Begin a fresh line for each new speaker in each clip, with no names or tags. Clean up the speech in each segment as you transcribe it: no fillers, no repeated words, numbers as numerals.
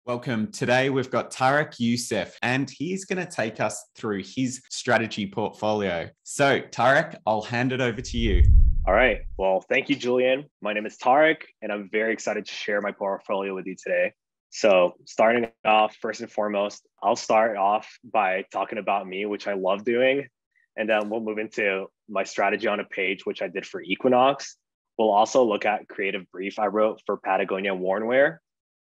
Welcome. Today we've got Tarek Yousef, and he's going to take us through his strategy portfolio. So, Tarek, I'll hand it over to you.
All right. Well, thank you, Julian. My name is Tarek, and I'm very excited to share my portfolio with you today. So, starting off, first and foremost, I'll start off by talking about me, which I love doing. And then we'll move into my strategy on a page, which I did for Equinox. We'll also look at creative brief I wrote for Patagonia Wornwear.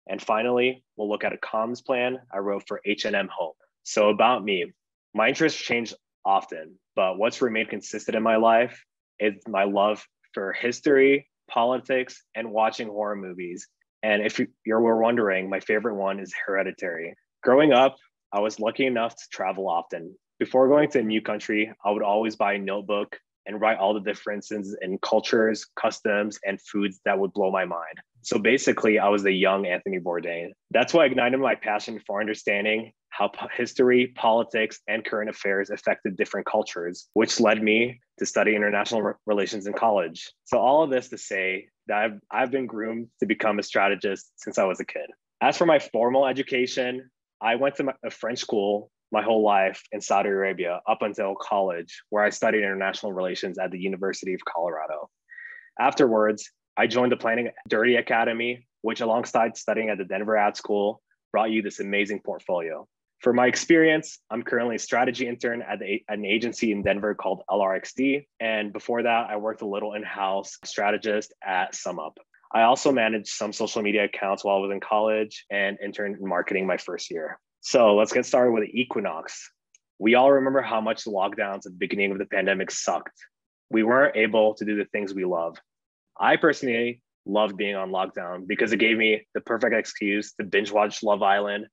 And finally, we'll look at a comms plan I wrote for H&M Home. So about me, my interests change often, but what's remained consistent in my life is my love for history, politics, and watching horror movies. And if you were wondering, my favorite one is Hereditary. Growing up, I was lucky enough to travel often. Before going to a new country, I would always buy a notebook and write all the differences in cultures, customs, and foods that would blow my mind. So basically, I was the young Anthony Bourdain. That's what ignited my passion for understanding how history, politics, and current affairs affected different cultures, which led me to study international relations in college. So all of this to say that I've been groomed to become a strategist since I was a kid. As for my formal education, I went to a French school my whole life in Saudi Arabia up until college, where I studied international relations at the University of Colorado. Afterwards, I joined the Planning Dirty Academy, which alongside studying at the Denver Ad School, brought you this amazing portfolio. For my experience, I'm currently a strategy intern at an agency in Denver called LRXD. And before that, I worked a little in-house strategist at SumUp. I also managed some social media accounts while I was in college and interned in marketing my first year. So let's get started with the Equinox. We all remember how much the lockdowns at the beginning of the pandemic sucked. We weren't able to do the things we love. I personally loved being on lockdown because it gave me the perfect excuse to binge watch Love Island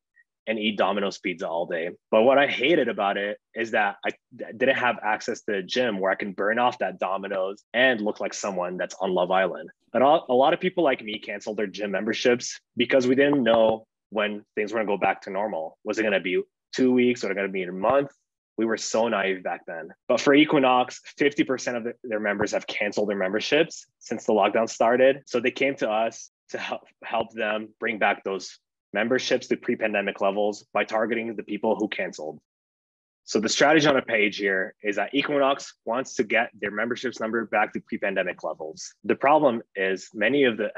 and eat Domino's pizza all day. But what I hated about it is that I didn't have access to a gym where I can burn off that Domino's and look like someone that's on Love Island. But a lot of people like me canceled their gym memberships because we didn't know when things were going to go back to normal. Was it going to be 2 weeks or going to be a month? We were so naive back then. But for Equinox, 50% of their members have canceled their memberships since the lockdown started. So they came to us to help them bring back those memberships to pre-pandemic levels by targeting the people who canceled. So the strategy on a page here is that Equinox wants to get their memberships number back to pre-pandemic levels. The problem is many of the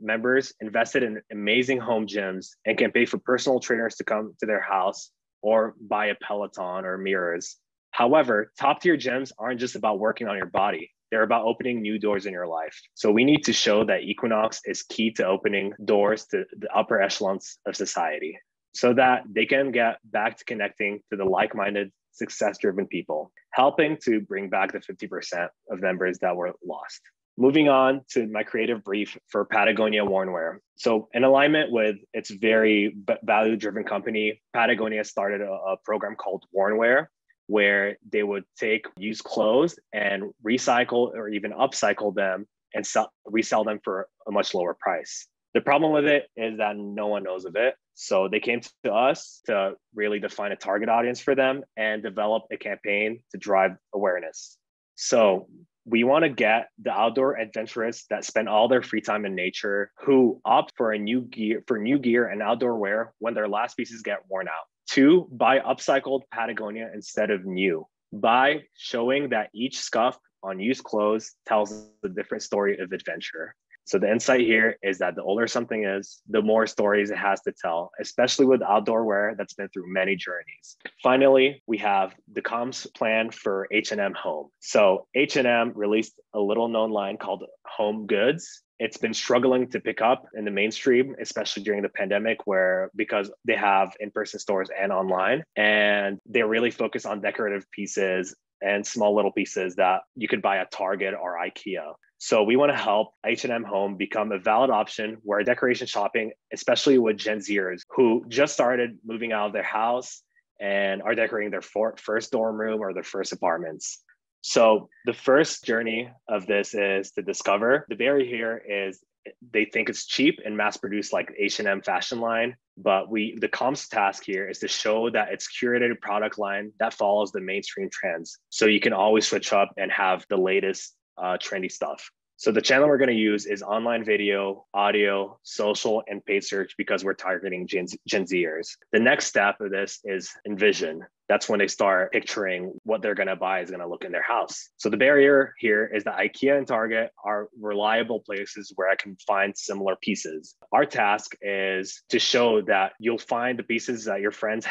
members invested in amazing home gyms and can pay for personal trainers to come to their house or buy a Peloton or mirrors. However, top tier gyms aren't just about working on your body. They're about opening new doors in your life. So we need to show that Equinox is key to opening doors to the upper echelons of society so that they can get back to connecting to the like-minded, success-driven people, helping to bring back the 50% of members that were lost. Moving on to my creative brief for Patagonia Wornwear. So in alignment with its very value-driven company, Patagonia started a program called Wornwear, where they would take used clothes and recycle or even upcycle them and resell them for a much lower price. The problem with it is that no one knows of it. So they came to us to really define a target audience for them and develop a campaign to drive awareness. So we want to get the outdoor adventurers that spend all their free time in nature, who opt for new gear and outdoor wear when their last pieces get worn out, to buy upcycled Patagonia instead of new, by showing that each scuff on used clothes tells a different story of adventure. So the insight here is that the older something is, the more stories it has to tell, especially with outdoor wear that's been through many journeys. Finally, we have the comms plan for H&M Home. So H&M released a little known line called Home Goods. It's been struggling to pick up in the mainstream, especially during the pandemic, because they have in-person stores and online, and they really focus on decorative pieces and small little pieces that you could buy at Target or IKEA. So we want to help H&M Home become a valid option where decoration shopping, especially with Gen Zers who just started moving out of their house and are decorating their first dorm room or their first apartments. So the first journey of this is to discover. The barrier here is they think it's cheap and mass produced like H&M fashion line, but the comms task here is to show that it's curated product line that follows the mainstream trends. So you can always switch up and have the latest trendy stuff. So the channel we're going to use is online video, audio, social, and paid search because we're targeting Gen Zers. The next step of this is envision. That's when they start picturing what they're going to buy is going to look in their house. So the barrier here is that IKEA and Target are reliable places where I can find similar pieces. Our task is to show that you'll find the pieces that your friends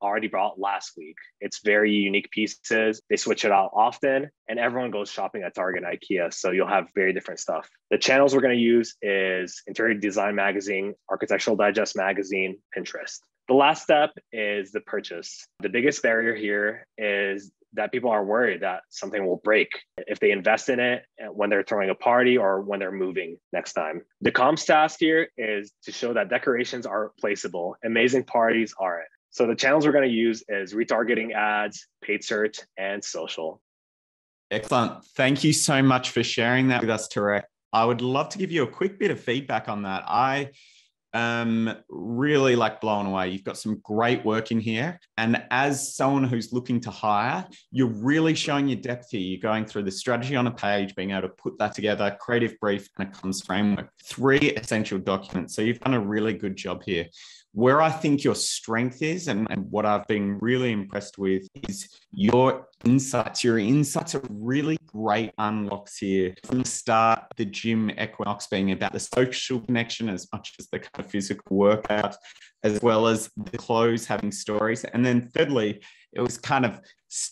already brought last week. It's very unique pieces. They switch it out often, and everyone goes shopping at Target and IKEA. So you'll have very different stuff. The channels we're going to use is Interior Design Magazine, Architectural Digest Magazine, Pinterest. The last step is the purchase. The biggest barrier here is that people are worried that something will break if they invest in it when they're throwing a party or when they're moving next time. The comms task here is to show that decorations are placeable. Amazing parties aren't. So the channels we're going to use is retargeting ads, paid search, and social.
Excellent. Thank you so much for sharing that with us, Tarek. I would love to give you a quick bit of feedback on that. I really blown away. You've got some great work in here. And as someone who's looking to hire, you're really showing your depth here. You're going through the strategy on a page, being able to put that together, creative brief, and a comms framework. 3 essential documents. So you've done a really good job here. Where I think your strength is, and what I've been really impressed with, is your insights. Your insights are really great unlocks here. From the start, the gym equinox being about the social connection as much as the kind of physical workout, as well as the clothes having stories. And then thirdly, it was kind of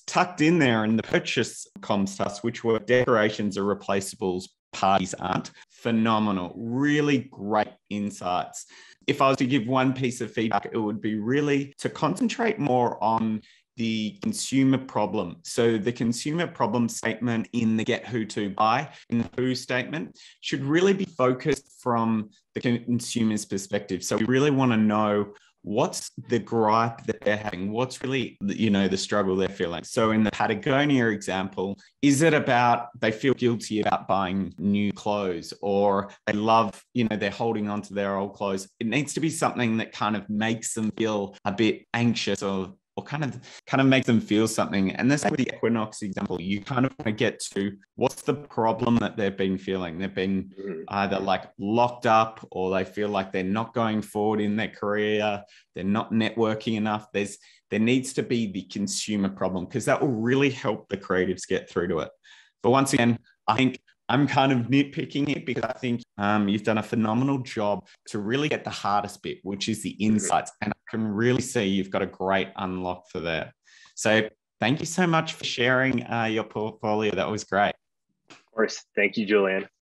tucked in there in the purchase comms task, which were decorations are replaceables, parties aren't. Phenomenal. Really great insights. If I was to give one piece of feedback, it would be really to concentrate more on the consumer problem. So the consumer problem statement in the get who to buy, in the who statement, should really be focused from the consumer's perspective. So we really want to know what's the gripe that they're having, what's really, the struggle they're feeling. So in the Patagonia example, is it about they feel guilty about buying new clothes, or they love, they're holding on to their old clothes? It needs to be something that kind of makes them feel a bit anxious or kind of make them feel something. And the same with the Equinox example, you kind of want to get to what's the problem that they've been feeling. They've been either locked up, or they feel like they're not going forward in their career. They're not networking enough. There needs to be the consumer problem, because that will really help the creatives get through to it. But once again, I think I'm kind of nitpicking it because I think you've done a phenomenal job to really get the hardest bit, which is the insights. And I can really see you've got a great unlock for that. So thank you so much for sharing your portfolio. That was great.
Of course. Thank you, Julian.